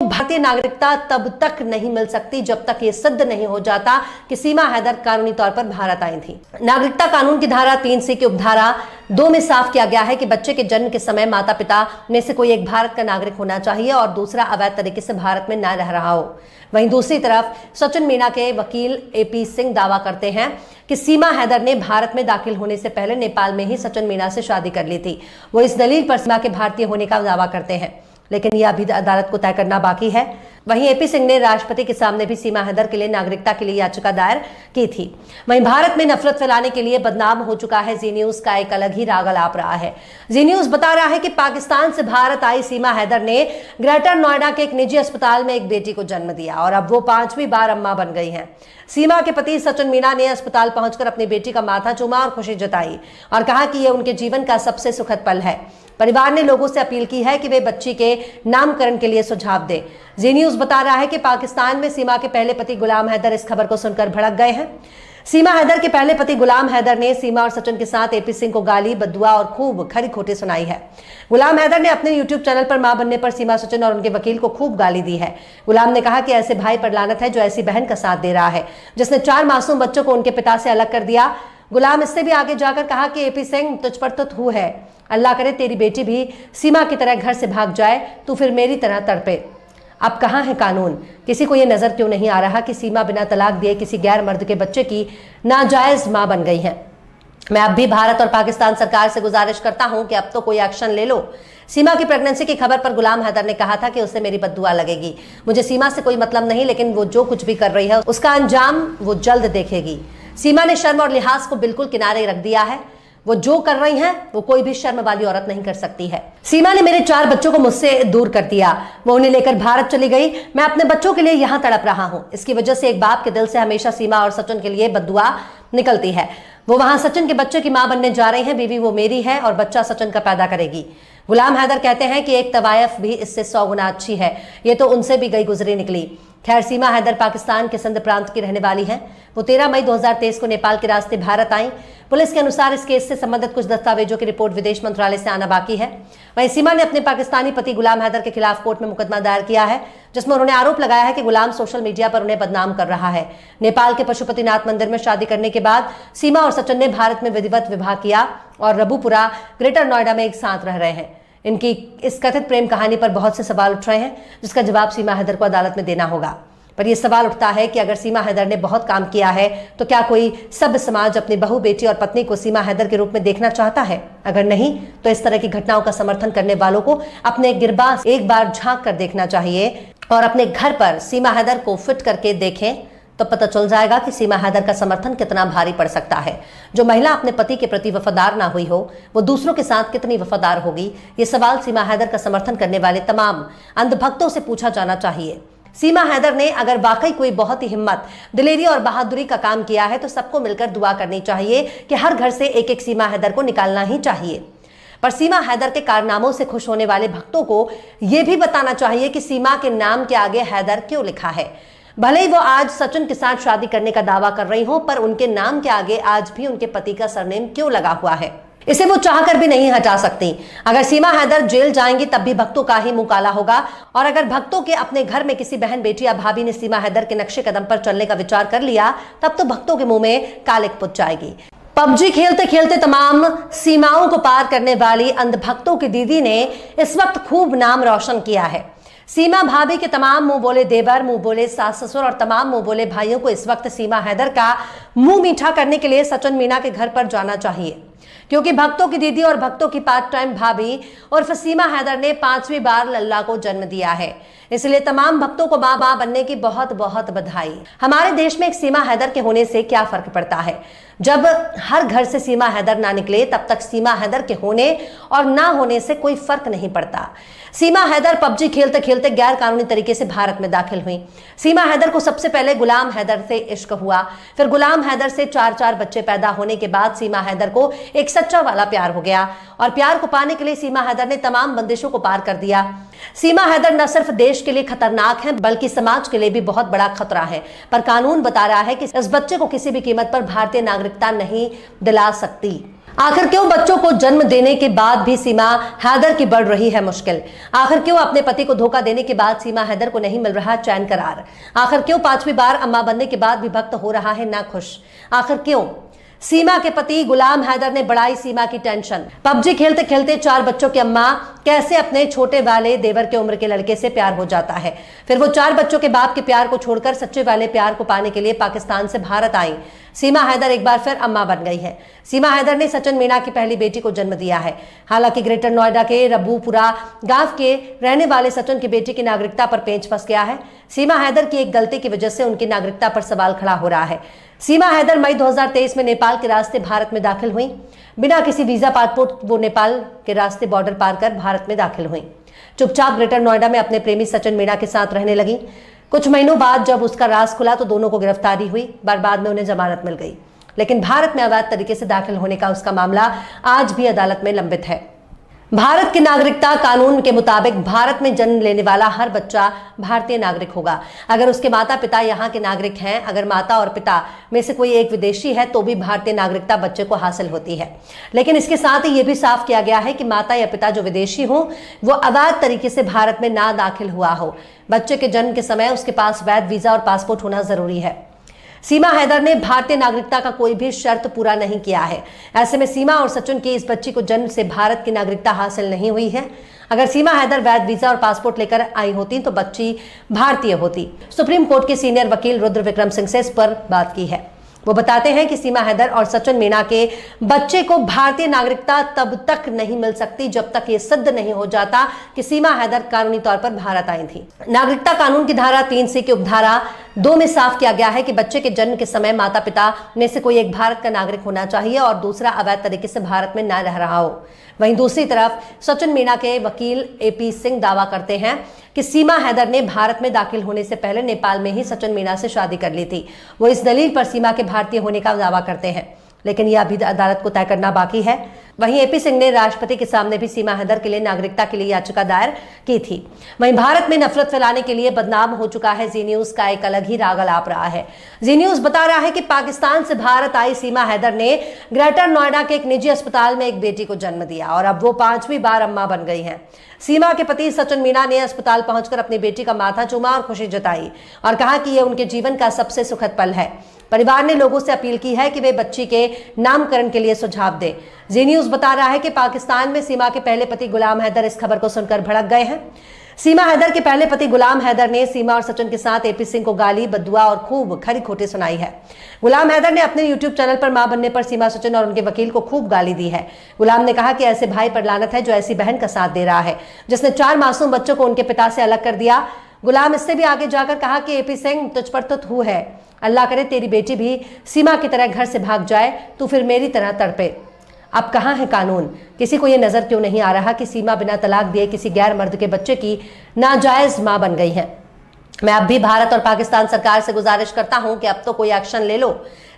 भारतीय नागरिकता तब तक नहीं मिल सकती जब तक ये सिद्ध नहीं हो जाता कि सीमा हैदर कानूनी तौर पर भारत आई थी। नागरिकता कानून की धारा 3C की उपधारा 2 में साफ किया गया है कि बच्चे के जन्म के समय माता पिता में से कोई एक भारत का नागरिक होना चाहिए और दूसरा अवैध तरीके से भारत में न रह रहा हो। वहीं दूसरी तरफ सचिन मीणा के वकील AP सिंह दावा करते हैं कि सीमा हैदर ने भारत में दाखिल होने से पहले नेपाल में ही सचिन मीणा से शादी कर ली थी। वो इस दलील पर सीमा के भारतीय होने का दावा करते हैं, लेकिन यह अभी अदालत को तय करना बाकी है। वहीं AP सिंह ने राष्ट्रपति के सामने भी सीमा हैदर के लिए नागरिकता के लिए याचिका दायर की थी। वहीं भारत में नफरत फैलाने के लिए बदनाम हो चुका है जी न्यूज का एक अलग ही राग अलाप रहा है। जी न्यूज बता रहा है कि पाकिस्तान से भारत आई सीमा हैदर ने ग्रेटर नोएडा के एक निजी अस्पताल में एक बेटी को जन्म दिया और अब वो 5वीं बार अम्मा बन गई हैं। सीमा के पति सचिन मीणा ने अस्पताल पहुंचकर अपनी बेटी का माथा चूमा और खुशी जताई और कहा कि यह उनके जीवन का सबसे सुखद पल है। परिवार ने लोगों से अपील की है कि वे बच्ची के नामकरण के लिए सुझाव दें। जी न्यूज बता रहा है कि पाकिस्तान में सीमा के पहले पति गुलाम हैदर इस खबर को सुनकर भड़क गए हैं। सीमा हैदर के पहले पति गुलाम हैदर ने सीमा और सचिन के साथ AP सिंह को गाली, बद्दुआ और खूब खरी खोटी सुनाई है। गुलाम हैदर ने अपने YouTube चैनल पर मां बनने पर सीमा, सचिन और उनके वकील को खूब गाली दी है। गुलाम ने कहा कि ऐसे भाई पर लानत है जो ऐसी बहन का साथ दे रहा है जिसने 4 मासूम बच्चों को उनके पिता से अलग कर दिया। गुलाम इससे भी आगे जाकर कहा कि AP सिंह तुझ पर तो थू है, अल्लाह करे तेरी बेटी भी सीमा की तरह घर से भाग जाए, तू फिर मेरी तरह तड़पे। अब कहाँ है कानून? किसी को यह नजर क्यों नहीं आ रहा कि सीमा बिना तलाक दिए किसी गैर मर्द के बच्चे की नाजायज मां बन गई है। मैं अब भी भारत और पाकिस्तान सरकार से गुजारिश करता हूं कि अब तो कोई एक्शन ले लो। सीमा की प्रेगनेंसी की खबर पर गुलाम हैदर ने कहा था कि उससे मेरी बद्दुआ लगेगी। मुझे सीमा से कोई मतलब नहीं, लेकिन वो जो कुछ भी कर रही है उसका अंजाम वो जल्द देखेगी। सीमा ने शर्म और लिहाज को बिल्कुल किनारे रख दिया है। वो जो कर रही हैं वो कोई भी शर्म वाली औरत नहीं कर सकती है। सीमा ने मेरे 4 बच्चों को मुझसे दूर कर दिया, वो उन्हें लेकर भारत चली गई। मैं अपने बच्चों के लिए यहाँ तड़प रहा हूँ। इसकी वजह से एक बाप के दिल से हमेशा सीमा और सचिन के लिए बद्दुआ निकलती है। वो वहां सचिन के बच्चे की मां बनने जा रही हैं। बीवी वो मेरी है और बच्चा सचिन का पैदा करेगी। गुलाम हैदर कहते हैं कि एक तवायफ भी इससे 100 गुना अच्छी है। ये तो उनसे भी गई गुजरी निकली। खैर, सीमा हैदर पाकिस्तान के सिंध प्रांत की रहने वाली हैं। वो 13 मई 2023 को नेपाल के रास्ते भारत आई। पुलिस के अनुसार इस केस से संबंधित कुछ दस्तावेजों की रिपोर्ट विदेश मंत्रालय से आना बाकी है। वहीं सीमा ने अपने पाकिस्तानी पति गुलाम हैदर के खिलाफ कोर्ट में मुकदमा दायर किया है, जिसमें उन्होंने आरोप लगाया है कि गुलाम सोशल मीडिया पर उन्हें बदनाम कर रहा है। नेपाल के पशुपतिनाथ मंदिर में शादी करने के बाद सीमा और सचिन ने भारत में विधिवत विवाह किया और रबुपुरा, ग्रेटर नोएडा में एक साथ रह रहे हैं। इनकी इस कथित प्रेम कहानी पर बहुत से सवाल उठ रहे हैं, जिसका जवाब सीमा हैदर को अदालत में देना होगा। पर यह सवाल उठता है कि अगर सीमा हैदर ने बहुत काम किया है तो क्या कोई सभ्य समाज अपनी बहू, बेटी और पत्नी को सीमा हैदर के रूप में देखना चाहता है? अगर नहीं तो इस तरह की घटनाओं का समर्थन करने वालों को अपने गिरबाज एक बार झांक कर देखना चाहिए और अपने घर पर सीमा हैदर को फिट करके देखें, तो पता चल जाएगा कि सीमा हैदर का समर्थन कितना भारी पड़ सकता है। जो महिला अपने पति के प्रति वफादार ना हुई हो, वो दूसरों के साथ कितनी वफादार होगी? ये सवाल सीमा हैदर का समर्थन करने वाले तमाम अंधभक्तों से पूछा जाना चाहिए। सीमा हैदर ने अगर वाकई कोई बहुत ही हिम्मत, दिलेरी और बहादुरी का काम किया है तो सबको मिलकर दुआ करनी चाहिए कि हर घर से एक एक सीमा हैदर को निकालना ही चाहिए। पर सीमा हैदर के कारनामों से खुश होने वाले भक्तों को यह भी बताना चाहिए कि सीमा के नाम के आगे हैदर क्यों लिखा है। भले ही वो आज सचिन के साथ शादी करने का दावा कर रही हो, पर उनके नाम के आगे आज भी उनके पति का सरनेम क्यों लगा हुआ है? इसे वो चाहकर भी नहीं हटा सकती। अगर सीमा हैदर जेल जाएंगी तब भी भक्तों का ही मुंह काला होगा, और अगर भक्तों के अपने घर में किसी बहन, बेटी या भाभी ने सीमा हैदर के नक्शे कदम पर चलने का विचार कर लिया, तब तो भक्तों के मुंह में कालिक पुत जाएगी। PUBG खेलते खेलते तमाम सीमाओं को पार करने वाली अंधभक्तों की दीदी ने इस वक्त खूब नाम रोशन किया है। सीमा भाभी के तमाम मुंह बोले देवर, मुंह बोले सास ससुर और तमाम मुंह बोले भाइयों को इस वक्त सीमा हैदर का मुंह मीठा करने के लिए सचिन मीणा के घर पर जाना चाहिए, क्योंकि भक्तों की दीदी और भक्तों की पार्ट टाइम भाभी और सीमा हैदर ने 5वीं बार लल्ला को जन्म दिया है। इसलिए तमाम भक्तों को मां बनने की बहुत बहुत बधाई। हमारे देश में एक सीमा हैदर के होने से क्या फर्क पड़ता है? जब हर घर से सीमा हैदर ना निकले तब तक सीमा हैदर के होने और ना होने से कोई फर्क नहीं पड़ता। सीमा हैदर PUBG खेलते खेलते गैर कानूनी तरीके से भारत में दाखिल हुई। सीमा हैदर को सबसे पहले गुलाम हैदर से इश्क हुआ, फिर गुलाम हैदर से 4 बच्चे पैदा होने के बाद सीमा हैदर को एक सच्चा वाला प्यार हो गया, और प्यार को पाने के लिए सीमा हैदर ने तमाम बंदिशों को पार कर दिया। सीमा हैदर न सिर्फ देश के लिए खतरनाक है बल्कि समाज के लिए भी बहुत बड़ा खतरा है। पर कानून बता रहा है कि इस बच्चे को किसी भी कीमत पर भारतीय नागरिकता नहीं दिला सकती। आखिर क्यों बच्चों को जन्म देने के बाद भी सीमा हैदर की बढ़ रही है मुश्किल। आखिर क्यों अपने पति को धोखा देने के बाद सीमा हैदर को नहीं मिल रहा चैन करार। आखिर क्यों 5वीं बार अम्मा बनने के बाद भी वक्त हो रहा है ना खुश। आखिर क्यों सीमा के पति गुलाम हैदर ने बढ़ाई सीमा की टेंशन। पबजी खेलते खेलते 4 बच्चों की अम्मा कैसे अपने छोटे वाले देवर के उम्र के लड़के से प्यार हो जाता है। फिर वो 4 बच्चों के बाप के प्यार को छोड़कर सच्चे वाले प्यार को पाने के लिए पाकिस्तान से भारत आई। सीमा हैदर एक बार फिर अम्मा बन गई है। सीमा हैदर ने सचिन मीणा की पहली बेटी को जन्म दिया है। हालांकि ग्रेटर नोएडा के रब्बूपुरा गांव के रहने वाले सचिन की बेटी की नागरिकता पर पेंच फंस गया है। सीमा हैदर की एक गलती की वजह से उनकी नागरिकता पर सवाल खड़ा हो रहा है। सीमा हैदर मई 2023 में नेपाल के रास्ते भारत में दाखिल हुई। बिना किसी वीजा पासपोर्ट वो नेपाल के रास्ते बॉर्डर पार कर भारत में दाखिल हुई। चुपचाप ग्रेटर नोएडा में अपने प्रेमी सचिन मीणा के साथ रहने लगी। कुछ महीनों बाद जब उसका राज खुला तो दोनों को गिरफ्तारी हुई। बाद में उन्हें जमानत मिल गई, लेकिन भारत में अवैध तरीके से दाखिल होने का उसका मामला आज भी अदालत में लंबित है। भारत के नागरिकता कानून के मुताबिक भारत में जन्म लेने वाला हर बच्चा भारतीय नागरिक होगा अगर उसके माता पिता यहाँ के नागरिक हैं। अगर माता और पिता में से कोई एक विदेशी है तो भी भारतीय नागरिकता बच्चे को हासिल होती है। लेकिन इसके साथ ही यह भी साफ किया गया है कि माता या पिता जो विदेशी हो वो अवैध तरीके से भारत में ना दाखिल हुआ हो। बच्चे के जन्म के समय उसके पास वैध वीजा और पासपोर्ट होना जरूरी है। सीमा हैदर ने भारतीय नागरिकता का कोई भी शर्त पूरा नहीं किया है। ऐसे में सीमा और सचिन की इस बच्ची को जन्म से भारत की नागरिकता हासिल नहीं हुई है। अगर सीमा हैदर वैध वीजा और पासपोर्ट लेकर आई होती तो बच्ची भारतीय होती। सुप्रीम कोर्ट के सीनियर वकील रुद्र विक्रम सिंह से इस पर बात की है। वो बताते हैं कि सीमा हैदर और सचिन मीणा के बच्चे को भारतीय नागरिकता तब तक नहीं मिल सकती जब तक ये सिद्ध नहीं हो जाता कि सीमा हैदर कानूनी तौर पर भारत आई थी। नागरिकता कानून की धारा 3C की उपधारा 2 में साफ किया गया है कि बच्चे के जन्म के समय माता पिता में से कोई एक भारत का नागरिक होना चाहिए और दूसरा अवैध तरीके से भारत में न रह रहा हो। वहीं दूसरी तरफ सचिन मीणा के वकील AP सिंह दावा करते हैं कि सीमा हैदर ने भारत में दाखिल होने से पहले नेपाल में ही सचिन मीणा से शादी कर ली थी। वो इस दलील पर सीमा के भारतीय होने का दावा करते हैं, लेकिन यह अभी अदालत को तय करना बाकी है। वहीं AP सिंह ने राष्ट्रपति के सामने भी सीमा हैदर के लिए नागरिकता के लिए याचिका दायर की थी। वहीं भारत में नफरत फैलाने के लिए बदनाम हो चुका है जी न्यूज का एक अलग ही राग अलाप रहा है। जी न्यूज बता रहा है कि पाकिस्तान से भारत आई सीमा हैदर ने ग्रेटर नोएडा के एक निजी अस्पताल में एक बेटी को जन्म दिया और अब वो 5वीं बार अम्मा बन गई हैं। सीमा के पति सचिन मीणा ने अस्पताल पहुंचकर अपनी बेटी का माथा चूमा और खुशी जताई और कहा कि यह उनके जीवन का सबसे सुखद पल है। परिवार ने लोगों से अपील की है कि वे बच्ची के नामकरण के लिए सुझाव दें। जी न्यूज बता रहा है कि पाकिस्तान में सीमा के पहले पति गुलाम हैदर इस खबर को सुनकर भड़क गए हैं। सीमा हैदर के पहले पति गुलाम हैदर ने सीमा और सचिन के साथ AP सिंह को गाली, बद्दुआ और खूब खरी खोटी सुनाई है। गुलाम हैदर ने अपने YouTube चैनल पर मां बनने पर सीमा, सचिन और उनके वकील को खूब गाली दी है। गुलाम ने कहा कि ऐसे भाई पर लानत है जो ऐसी बहन का साथ दे रहा है जिसने 4 मासूम बच्चों को उनके पिता से अलग कर दिया। गुलाम इससे भी आगे जाकर कहा कि AP सिंह तुझ पर तो थू है। अल्लाह करे तेरी बेटी भी सीमा की तरह घर से भाग जाए, तू फिर मेरी तरह तड़पे। अब कहाँ है कानून? किसी को यह नजर क्यों नहीं आ रहा कि सीमा बिना तलाक दिए किसी गैर मर्द के बच्चे की नाजायज मां बन गई है? मैं अब भी भारत और पाकिस्तान सरकार से गुजारिश करता हूं कि अब तो कोई एक्शन ले लो।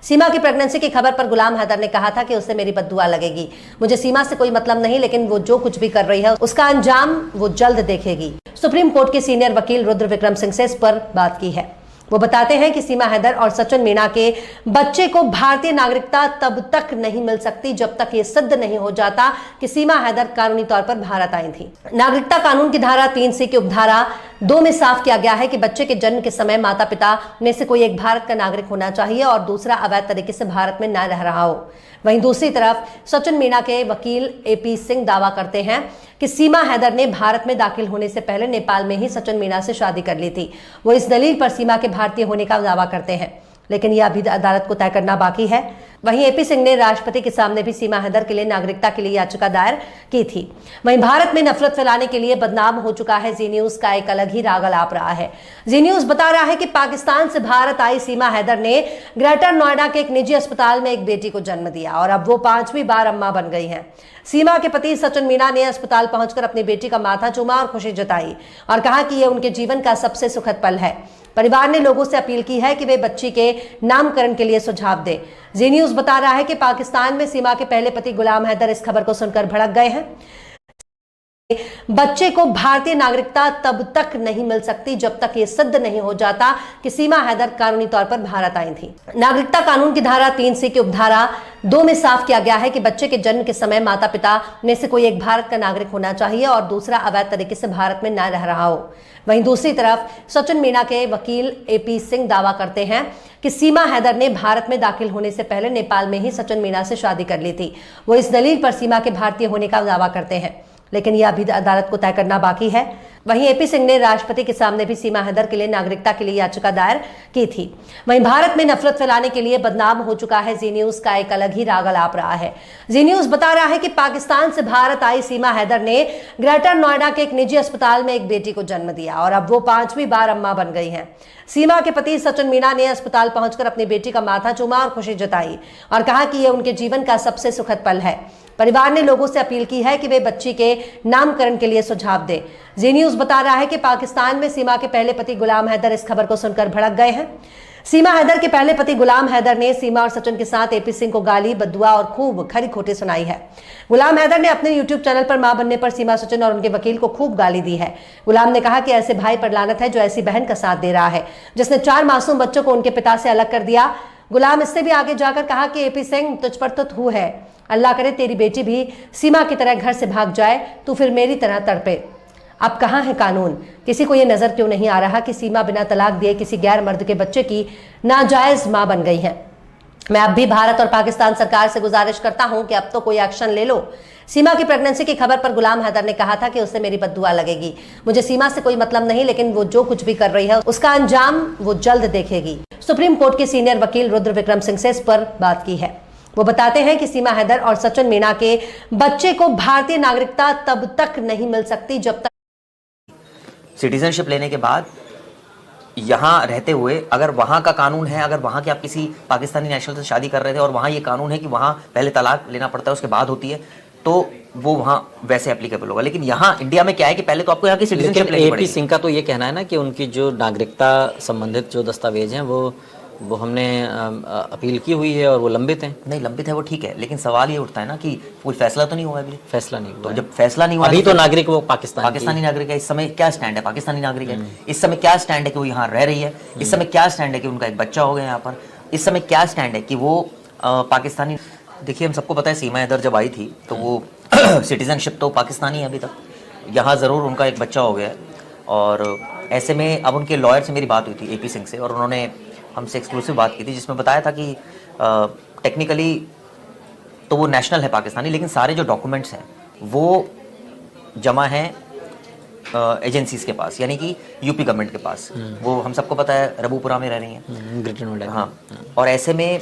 सीमा की प्रेगनेंसी की खबर पर गुलाम हैदर ने कहा था कि उसे मेरी बद्दुआ लगेगी। मुझे सीमा से कोई मतलब नहीं, लेकिन वो जो कुछ भी कर रही है उसका अंजाम वो जल्द देखेगी। सुप्रीम कोर्ट के सीनियर वकील रुद्र विक्रम सिंह से इस पर बात की है। वो बताते हैं कि सीमा हैदर और सचिन मीणा के बच्चे को भारतीय नागरिकता तब तक नहीं मिल सकती जब तक ये सिद्ध नहीं हो जाता कि सीमा हैदर कानूनी तौर पर भारत आई थी। नागरिकता कानून की धारा 3C की उपधारा 2 में साफ किया गया है कि बच्चे के जन्म के समय माता पिता में से कोई एक भारत का नागरिक होना चाहिए और दूसरा अवैध तरीके से भारत में न रह रहा हो। वहीं दूसरी तरफ सचिन मीणा के वकील AP सिंह दावा करते हैं कि सीमा हैदर ने भारत में दाखिल होने से पहले नेपाल में ही सचिन मीणा से शादी कर ली थी। वो इस दलील पर सीमा के भारतीय होने का दावा करते हैं, लेकिन यह अभी अदालत को तय करना बाकी है। वहीं AP सिंह ने राष्ट्रपति के सामने भी सीमा हैदर के लिए नागरिकता के लिए याचिका दायर की थी। वहीं भारत में नफरत फैलाने के लिए बदनाम हो चुका है जी न्यूज का एक अलग ही राग अलाप रहा है। जी न्यूज बता रहा है कि पाकिस्तान से भारत आई सीमा हैदर ने ग्रेटर नोएडा के एक निजी अस्पताल में एक बेटी को जन्म दिया और अब वो 5वीं बार अम्मा बन गई हैं। सीमा के पति सचिन मीणा ने अस्पताल पहुंचकर अपनी बेटी का माथा चूमा और खुशी जताई और कहा कि यह उनके जीवन का सबसे सुखद पल है। परिवार ने लोगों से अपील की है कि वे बच्ची के नामकरण के लिए सुझाव दें। जी न्यूज बता रहा है कि पाकिस्तान में सीमा के पहले पति गुलाम हैदर इस खबर को सुनकर भड़क गए हैं। बच्चे को भारतीय नागरिकता तब तक नहीं मिल सकती जब तक ये सिद्ध नहीं हो जाता कि सीमा हैदर कानूनी तौर पर भारत आई थी। नागरिकता कानून की धारा 3C की उपधारा 2 में साफ किया गया है कि बच्चे के जन्म के समय माता पिता में से कोई एक भारत का नागरिक होना चाहिए और दूसरा अवैध तरीके से भारत में न रह रहा हो। वहीं दूसरी तरफ सचिन मीणा के वकील AP सिंह दावा करते हैं कि सीमा हैदर ने भारत में दाखिल होने से पहले नेपाल में ही सचिन मीणा से शादी कर ली थी। वो इस दलील पर सीमा के भारतीय होने का दावा करते हैं, लेकिन यह अभी अदालत को तय करना बाकी है। वहीं AP सिंह ने राष्ट्रपति के सामने भी सीमा हैदर के लिए नागरिकता के लिए याचिका दायर की थी। वहीं भारत में नफरत फैलाने के लिए बदनाम हो चुका है जी न्यूज का एक अलग ही राग अलाप रहा है। जी न्यूज बता रहा है कि पाकिस्तान से भारत आई सीमा हैदर ने ग्रेटर नोएडा के एक निजी अस्पताल में एक बेटी को जन्म दिया और अब वो 5वीं बार अम्मा बन गई हैं। सीमा के पति सचिन मीणा ने अस्पताल पहुंचकर अपनी बेटी का माथा चूमा और खुशी जताई और कहा कि यह उनके जीवन का सबसे सुखद पल है। परिवार ने लोगों से अपील की है कि वे बच्ची के नामकरण के लिए सुझाव दें। जी न्यूज बता रहा है कि पाकिस्तान में सीमा के पहले पति गुलाम हैदर इस खबर को सुनकर भड़क गए हैं। सीमा हैदर के पहले पति गुलाम हैदर ने सीमा और सचिन के साथ AP सिंह को गाली, बद्दुआ और खूब खरी खोटी सुनाई है। गुलाम हैदर ने अपने YouTube चैनल पर मां बनने पर सीमा, सचिन और उनके वकील को खूब गाली दी है। गुलाम ने कहा कि ऐसे भाई पर लानत है जो ऐसी बहन का साथ दे रहा है जिसने 4 मासूम बच्चों को उनके पिता से अलग कर दिया। गुलाम इससे भी आगे जाकर कहा कि AP सिंह तुझ पर तो थू है, अल्लाह करे तेरी बेटी भी सीमा की तरह घर से भाग जाए, तू फिर मेरी तरह तड़पे। अब कहाँ है कानून? किसी को यह नजर क्यों नहीं आ रहा कि सीमा बिना तलाक दिए किसी गैर मर्द के बच्चे की नाजायज मां बन गई है? मैं अब भी भारत और पाकिस्तान सरकार से गुजारिश करता हूं कि अब तो कोई एक्शन ले लो। सीमा की प्रेगनेंसी की खबर पर गुलाम हैदर ने कहा था कि उससे मेरी बद्दुआ लगेगी। मुझे सीमा से कोई मतलब नहीं, लेकिन वो जो कुछ भी कर रही है उसका अंजाम वो जल्द देखेगी। सुप्रीम कोर्ट के सीनियर वकील रुद्र विक्रम सिंह से इस पर बात की है। वो बताते हैं कि सीमा हैदर और सचिन मीणा के बच्चे को भारतीय नागरिकता तब तक नहीं मिल सकती जब तक सिटीजनशिप लेने के बाद यहाँ रहते हुए अगर वहाँ का कानून है, अगर वहाँ के आप किसी पाकिस्तानी नेशनल से शादी कर रहे थे और वहाँ ये कानून है कि वहाँ पहले तलाक लेना पड़ता है उसके बाद होती है, तो वो वहाँ वैसे एप्लीकेबल होगा। लेकिन यहाँ इंडिया में क्या है कि पहले तो आपको यहाँ की सिटीजनशिप लेनी पड़ेगी। AP सिंह का तो ये कहना है ना कि उनकी जो नागरिकता संबंधित जो दस्तावेज हैं वो हमने अपील की हुई है और वो लंबित हैं। नहीं, लंबित है वो ठीक है, लेकिन सवाल ये उठता है ना कि कोई फैसला तो नहीं हुआ अभी। फैसला नहीं हुआ तो जब फैसला नहीं हुआ अभी तो नागरिक वो पाकिस्तानी नागरिक है। इस समय क्या स्टैंड है? पाकिस्तानी नागरिक है। इस समय क्या स्टैंड है कि वो यहाँ रह रही है? इस समय क्या स्टैंड है कि उनका एक बच्चा हो गया यहाँ पर? इस समय क्या स्टैंड है कि वो पाकिस्तानी? देखिए, हम सबको पता है सीमा हैदर जब आई थी तो वो सिटीजनशिप तो पाकिस्तानी है अभी तक। यहाँ ज़रूर उनका एक बच्चा हो गया है और ऐसे में अब उनके लॉयर से मेरी बात हुई थी AP सिंह से, और उन्होंने हमसे एक्सक्लूसिव बात की थी जिसमें बताया था कि टेक्निकली तो वो नेशनल है पाकिस्तानी, लेकिन सारे जो डॉक्यूमेंट्स हैं वो जमा हैं एजेंसीज के पास, यानी कि यूपी गवर्नमेंट के पास। वो हम सबको पता है रबूपुरा में रह रही हैं, ग्रेटर नोएडा। हाँ, और ऐसे में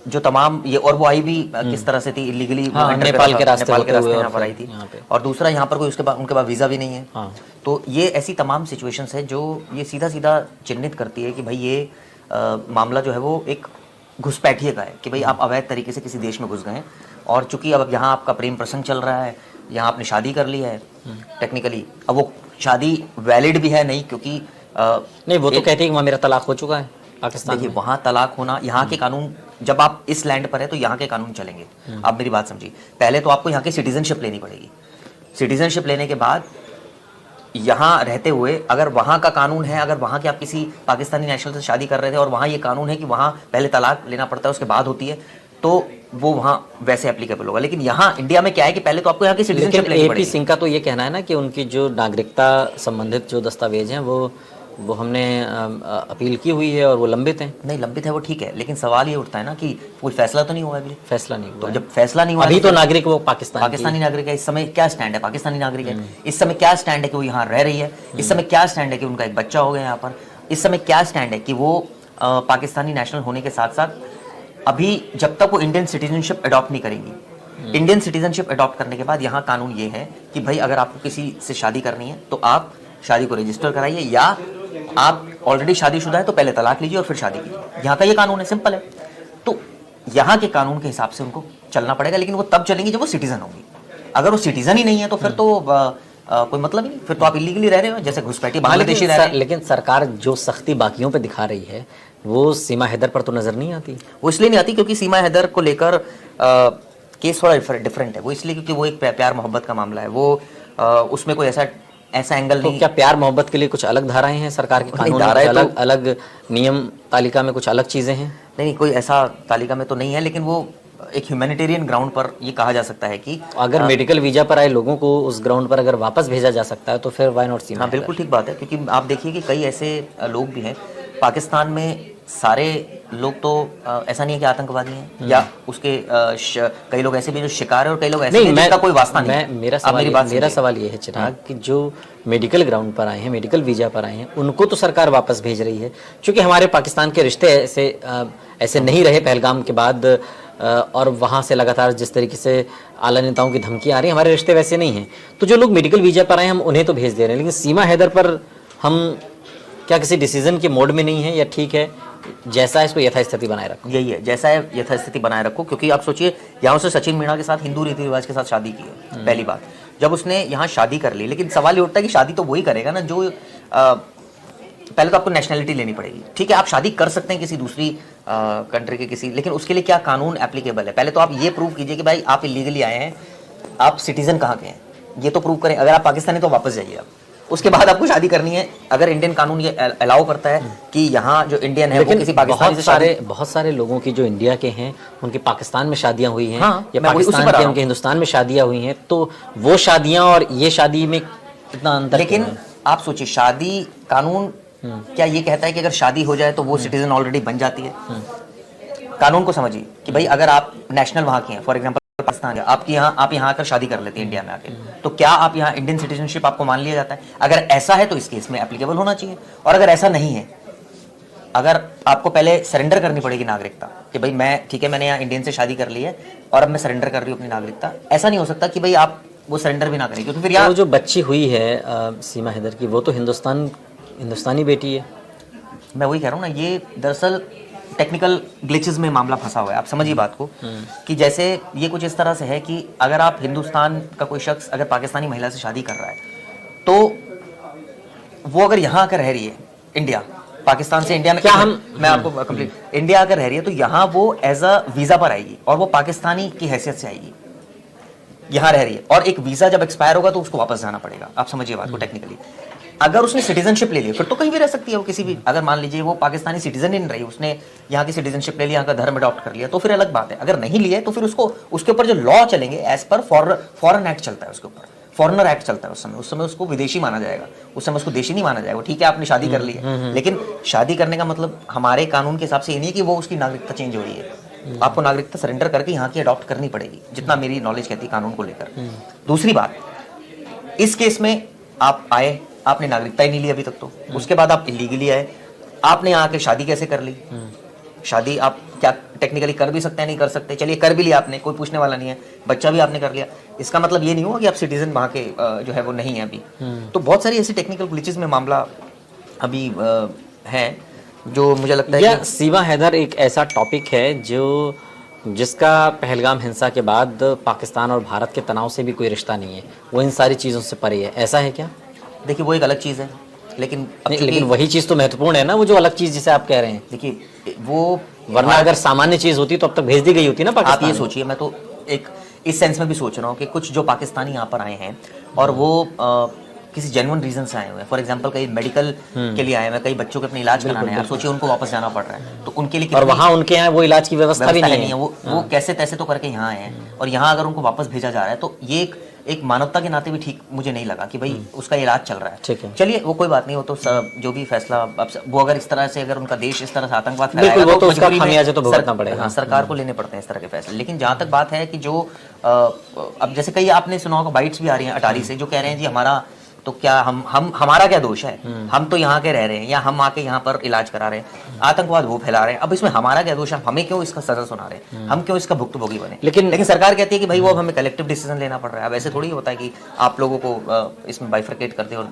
जो तमाम ये, और वो आई भी किस तरह से थी इलीगली, नेपाल के रास्ते यहाँ पर आई थी, और दूसरा यहाँ पर कोई उनके पास वीज़ा भी नहीं है। हाँ। तो ये ऐसी तमाम सिचुएशंस है जो ये सीधा सीधा चिन्हित करती है कि भाई ये मामला जो है वो एक घुसपैठिए का है कि भाई आप अवैध तरीके से किसी देश में घुस गए, और चूंकि अब यहाँ आपका प्रेम प्रसंग चल रहा है, यहाँ आपने शादी कर ली है टेक्निकली, अब वो शादी वैलिड भी है नहीं, क्योंकि नहीं, वो तो कहते हैं कि वहाँ मेरा तलाक हो चुका है पाकिस्तान। देखिए, वहाँ तलाक होना, यहाँ के कानून, जब आप इस लैंड पर है तो यहाँ के कानून चलेंगे। आप मेरी बात समझिए, पहले तो आपको यहाँ की सिटीजनशिप लेनी पड़ेगी। सिटीजनशिप लेने के बाद यहाँ रहते हुए अगर वहाँ का कानून है, अगर वहाँ के आप किसी पाकिस्तानी नेशनल से शादी कर रहे थे और वहाँ ये कानून है कि वहाँ पहले तलाक लेना पड़ता है उसके बाद होती है, तो वो वहाँ वैसे एप्लीकेबल होगा। लेकिन यहाँ इंडिया में क्या है कि पहले तो आपको यहाँ की सिटीजनशिप लेनी पड़ेगी। AP सिंह का तो ये कहना है ना कि उनकी जो नागरिकता संबंधित जो दस्तावेज हैं वो हमने अपील की हुई है और वो लंबित हैं। नहीं, लंबित है वो ठीक है, लेकिन सवाल ये उठता है ना कि कोई फैसला तो नहीं हुआ अभी। फैसला नहीं हुआ। तो जब फैसला नहीं हुआ अभी तो नागरिक वो पाकिस्तानी नागरिक है। इस समय क्या स्टैंड है? पाकिस्तानी नागरिक है। इस समय क्या स्टैंड है कि वो यहाँ रह रही है? इस समय क्या स्टैंड है कि उनका एक बच्चा हो गया यहाँ पर? इस समय क्या स्टैंड है कि वो पाकिस्तानी नेशनल होने के साथ साथ अभी जब तक वो इंडियन सिटीजनशिप अडॉप्ट नहीं करेंगी, इंडियन सिटीजनशिप अडॉप्ट करने के बाद यहाँ कानून ये है कि भाई अगर आपको किसी से शादी करनी है तो आप शादी को रजिस्टर कराइए, या आप ऑलरेडी शादीशुदा है तो पहले तलाक लीजिए और फिर शादी कीजिए। यहाँ का ये कानून है, सिंपल है। तो यहाँ के कानून के हिसाब से उनको चलना पड़ेगा, लेकिन वो तब चलेंगी जब वो सिटीजन होंगी। अगर वो सिटीजन ही नहीं है तो फिर तो कोई मतलब ही नहीं, फिर तो आप इलीगली रह रहे हो, जैसे घुसपैठी बांग्लादेशी रह रहे हैं। लेकिन सरकार जो सख्ती बाकियों पे दिखा रही है वो सीमा हैदर पर तो नजर नहीं आती। वो इसलिए नहीं आती क्योंकि सीमा हैदर को लेकर केस थोड़ा डिफरेंट है। वो इसलिए क्योंकि वो एक प्यार मोहब्बत का मामला है, वो उसमें कोई ऐसा एंगल तो नहीं। क्या प्यार मोहब्बत के लिए कुछ अलग धाराएं हैं सरकार के कानून में, धाराएं अलग अलग नियम तालिका में कुछ अलग चीजें हैं? नहीं, कोई ऐसा तालिका में तो नहीं है, लेकिन वो एक ह्यूमैनिटेरियन ग्राउंड पर ये कहा जा सकता है कि अगर मेडिकल वीजा पर आए लोगों को उस ग्राउंड पर अगर वापस भेजा जा सकता है तो फिर व्हाई नॉट सीमा हाँ हैदर? बिल्कुल ठीक बात है, क्योंकि आप देखिए कि कई ऐसे लोग भी हैं पाकिस्तान में। सारे लोग तो ऐसा नहीं है कि आतंकवादी हैं या उसके कई लोग ऐसे भी जो शिकार है और कई लोग ऐसे हैं जिनका कोई वास्ता नहीं है। मेरा सवाल ये है चिराग कि जो मेडिकल ग्राउंड पर आए हैं, मेडिकल वीजा पर आए हैं, उनको तो सरकार वापस भेज रही है। क्योंकि हमारे पाकिस्तान के रिश्ते ऐसे नहीं रहे पहलगाम के बाद, और वहाँ से लगातार जिस तरीके से आला नेताओं की धमकी आ रही है, हमारे रिश्ते वैसे नहीं हैं। तो जो लोग मेडिकल वीजा पर आए हम उन्हें तो भेज दे रहे हैं, लेकिन सीमा हैदर पर हम क्या किसी डिसीजन के मोड में नहीं है, या ठीक है जैसा है इसको यथास्थिति बनाए रखो? यही है, जैसा है यथास्थिति बनाए रखो। क्योंकि आप सोचिए, यहाँ उसने सचिन मीणा के साथ हिंदू रीति रिवाज के साथ शादी की है। पहली बात, जब उसने यहाँ शादी कर ली, लेकिन सवाल ये उठता है कि शादी तो वही करेगा ना जो पहले तो आपको नेशनैलिटी लेनी पड़ेगी। ठीक है, आप शादी कर सकते हैं किसी दूसरी कंट्री के किसी, लेकिन उसके लिए क्या कानून एप्लीकेबल है? पहले तो आप ये प्रूव कीजिए कि भाई आप इलीगली आए हैं, आप सिटीजन कहाँ के हैं, ये तो प्रूव करें। अगर आप पाकिस्तानी तो वापस जाइए आप, उसके बाद आपको शादी करनी है। अगर इंडियन कानून ये अलाउ करता है कि यहाँ जो इंडियन है वो किसी पाकिस्तानी से बहुत सारे लोगों की जो इंडिया के हैं उनकी पाकिस्तान में शादियां हुई हैं, हाँ, या पाकिस्तान के उनके हिंदुस्तान में शादियां हुई हैं, तो वो शादियां और ये शादी में कितना अंतर? लेकिन आप सोचिए, शादी कानून क्या ये कहता है कि अगर शादी हो जाए तो वो सिटीजन ऑलरेडी बन जाती है? कानून को समझिए कि भाई अगर आप नेशनल वहां के हैं, फॉर एग्जांपल पाकिस्तान है, आप यहाँ आकर शादी कर लेते हैं इंडिया में आके, तो क्या आप यहाँ इंडियन सिटीजनशिप आपको मान लिया जाता है? अगर ऐसा है तो इस केस में एप्लीकेबल होना चाहिए। और अगर ऐसा नहीं है, अगर आपको पहले सरेंडर करनी पड़ेगी नागरिकता कि भाई मैं ठीक है, मैंने यहाँ इंडियन से शादी कर ली है और अब मैं सरेंडर कर रही हूँ अपनी नागरिकता, ऐसा नहीं हो सकता कि भाई आप वो सरेंडर भी ना करें, क्योंकि फिर वो जो बच्ची हुई है सीमा हैदर की, वो तो हिंदुस्तानी बेटी है। मैं वही कह रहा हूँ ना, ये दरअसल टेक्निकल ग्लिचेस में मामला फंसा हुआ है। आप समझिए बात को कि जैसे ये कुछ इस तरह से है कि अगर आप हिंदुस्तान का कोई शख्स अगर पाकिस्तानी महिला से शादी कर रहा है, तो वो अगर यहाँ आकर रह रही है इंडिया, पाकिस्तान से इंडिया में, क्या मैं आपको कंप्लीट, इंडिया अगर रह रही है तो यहाँ वो एज अ वीजा पर आएगी और वो पाकिस्तानी की हैसियत से आएगी, यहाँ रह रही है। और एक वीजा जब एक्सपायर होगा तो उसको वापस जाना पड़ेगा। आप समझिए बात को टेक्निकली। अगर उसने सिटीजनशिप ले लिया फिर तो कहीं भी रह सकती है वो, किसी भी, अगर मान लीजिए वो पाकिस्तानी सिटीजन ही नहीं रही, उसने यहाँ की सिटीजनशिप ले लिया, यहाँ का धर्म अडॉप्ट कर लिया, तो फिर अलग बात है। अगर नहीं लिए तो फिर उसको उसके ऊपर जो लॉ चलेंगे एज पर फॉरेन एक्ट चलता है, उसके ऊपर फॉरेनर एक्ट चलता है। उस समय उसको विदेशी माना जाएगा, उस समय उसको देशी नहीं माना जाएगा। ठीक है, आपने शादी कर ली है, लेकिन शादी करने का मतलब हमारे कानून के हिसाब से ये नहीं है कि वो उसकी नागरिकता चेंज हो रही है। आपको नागरिकता सरेंडर करके यहाँ की अडॉप्ट करनी पड़ेगी, जितना मेरी नॉलेज कहती है कानून को लेकर। दूसरी बात, इस केस में आप आए, आपने नागरिकता ही नहीं ली अभी तक, तो उसके बाद आप इलीगली आए, आपने यहाँ आके शादी कैसे कर ली? शादी आप क्या टेक्निकली कर भी सकते हैं, नहीं कर सकते, चलिए कर भी लिया आपने, कोई पूछने वाला नहीं है, बच्चा भी आपने कर लिया, इसका मतलब ये नहीं हुआ कि आप सिटीजन वहाँ के जो है वो नहीं है अभी। तो बहुत सारी ऐसी टेक्निकल ग्लिचेस में मामला अभी है, जो मुझे लगता है कि सीमा हैदर एक ऐसा टॉपिक है जिसका पहलगाम हिंसा के बाद पाकिस्तान और भारत के तनाव से भी कोई रिश्ता नहीं है, वो इन सारी चीज़ों से परे है, ऐसा है क्या? देखिए वो एक अलग चीज़ है, लेकिन वही चीज़ तो महत्वपूर्ण है ना, वो जो अलग चीज़ जिसे आप कह रहे हैं। देखिए वो, वरना अगर सामान्य चीज़ होती तो अब तक भेज दी गई होती ना पाकिस्तान। आप ये सोचिए, मैं तो एक इस सेंस में भी सोच रहा हूँ कि कुछ जो पाकिस्तानी यहाँ पर आए हैं और वो किसी जेन्युइन रीजन से आए हुए हैं, फॉर एग्जांपल कई मेडिकल के लिए आए हुए हैं, कई बच्चों के अपने इलाज कराने हैं, आप सोचिए उनको वापस जाना पड़ रहा है, तो उनके लिए, और वहाँ उनके यहाँ वो इलाज की व्यवस्था भी नहीं है, वो कैसे तैसे तो करके यहाँ आए हैं, और यहाँ अगर उनको वापस भेजा जा रहा है तो ये एक मानवता के नाते भी ठीक मुझे नहीं लगा कि भाई उसका इलाज चल रहा है। ठीक है, चलिए वो कोई बात नहीं, हो तो जो भी फैसला, अब वो अगर इस तरह से, अगर उनका देश इस तरह से आतंकवाद फैलाएगा तो उसका खामियाजा तो भुगतना पड़ेगा। सरकार को लेने पड़ते हैं इस तरह के फैसले। लेकिन जहाँ तक बात है कि जो अब जैसे कई आपने सुना होगा बाइट्स भी आ रही हैं अटारी से, जो कह रहे हैं जी हमारा तो क्या हमारा क्या दोष है, हम तो यहाँ के रह रहे हैं, या हम आके यहाँ पर इलाज करा रहे हैं, आतंकवाद वो फैला रहे हैं, अब इसमें हमारा क्या दोष है, हमें क्यों इसका सजा सुना रहे हैं, हम क्यों इसका भुक्तभोगी बने? लेकिन सरकार कहती है कि भाई वो अब हमें कलेक्टिव डिसीजन लेना पड़ रहा है। अब ऐसे थोड़ी होता है कि आप लोगों को इसमें बाइफरकेट करते हो।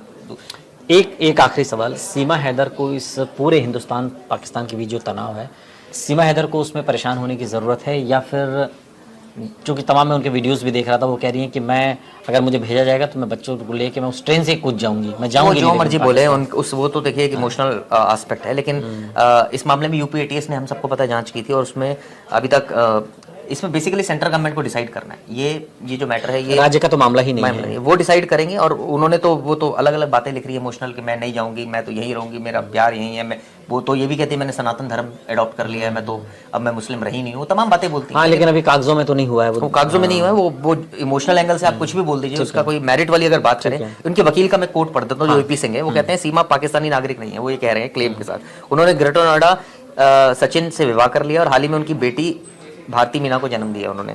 एक आखिरी सवाल, सीमा हैदर को इस पूरे हिंदुस्तान पाकिस्तान के बीच जो तनाव है, सीमा हैदर को उसमें परेशान होने की ज़रूरत है, या फिर क्योंकि तमाम मैं उनके वीडियोस भी देख रहा था, वो कह रही हैं कि मैं अगर मुझे भेजा जाएगा तो मैं बच्चों को लेके मैं उस ट्रेन से कूद जाऊंगी, मैं जाऊंगी, जो मर्जी बोले उस वो तो देखिए एक इमोशनल एस्पेक्ट है, लेकिन इस मामले में यूपी एटीएस ने, हम सबको पता, जांच की थी और उसमें अभी तक इसमें बेसिकली सेंट्रल गवर्नमेंट को डिसाइड करना है। ये जो मैटर है, ये राज्य का तो मामला ही नहीं है। वो डिसाइड करेंगे। और उन्होंने तो वो तो अलग अलग बातें लिख रही है इमोशनल, कि मैं नहीं जाऊंगी, मैं तो यहीं रहूंगी, मेरा प्यार यहीं है। मैं वो तो ये भी कहती है मैंने सनातन धर्म एडॉप्ट कर लिया है, मैं तो अब मैं मुस्लिम रही नहीं हूँ, तमाम बातें बोलती हाँ, है। लेकिन अभी कागजों में तो नहीं हुआ है वो कागजों में नहीं हुआ है। वो इमोशनल एंगल से आप कुछ भी बोल दीजिए, उसका कोई मेरिट वाली अगर बात करें, उनके वकील का मैं कोट पढ़ देता हूँ, जो ईपी सिंह है। वो कहते हैं सीमा पाकिस्तानी नागरिक नहीं है, वो ये कह रहे हैं क्लेम के साथ। उन्होंने ग्रेटर नोएडा सचिन से विवाह कर लिया और हाल ही में उनकी बेटी भारती मीना को जन्म दिया उन्होंने।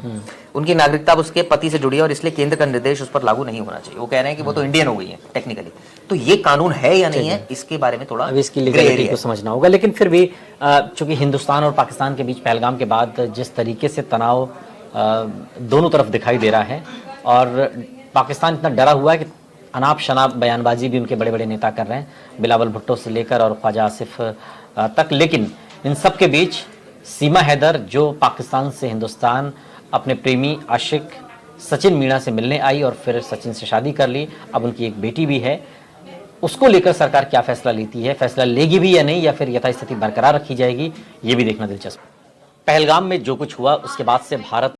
उनकी नागरिकता अब उसके पति से जुड़ी है और इसलिए केंद्र का निर्देश उस पर लागू नहीं होना चाहिए। वो कह रहे हैं कि वो तो इंडियन हो गई है टेक्निकली। तो ये कानून है या नहीं है, इसके बारे में थोड़ा अब इसकी लीगलिटी को समझना होगा। लेकिन फिर भी चूंकि हिंदुस्तान और पाकिस्तान के बीच पहलगाम के बाद जिस तरीके से तनाव दोनों तरफ दिखाई दे रहा है, और पाकिस्तान इतना डरा हुआ है कि अनाप शनाप बयानबाजी भी उनके बड़े बड़े नेता कर रहे हैं, बिलावल भुट्टो से लेकर और ख्वाजा आसिफ तक। लेकिन इन सब के बीच सीमा हैदर, जो पाकिस्तान से हिंदुस्तान अपने प्रेमी आशिक सचिन मीणा से मिलने आई और फिर सचिन से शादी कर ली, अब उनकी एक बेटी भी है, उसको लेकर सरकार क्या फैसला लेती है, फैसला लेगी भी या नहीं, या फिर यथास्थिति बरकरार रखी जाएगी, ये भी देखना दिलचस्प। पहलगाम में जो कुछ हुआ उसके बाद से भारत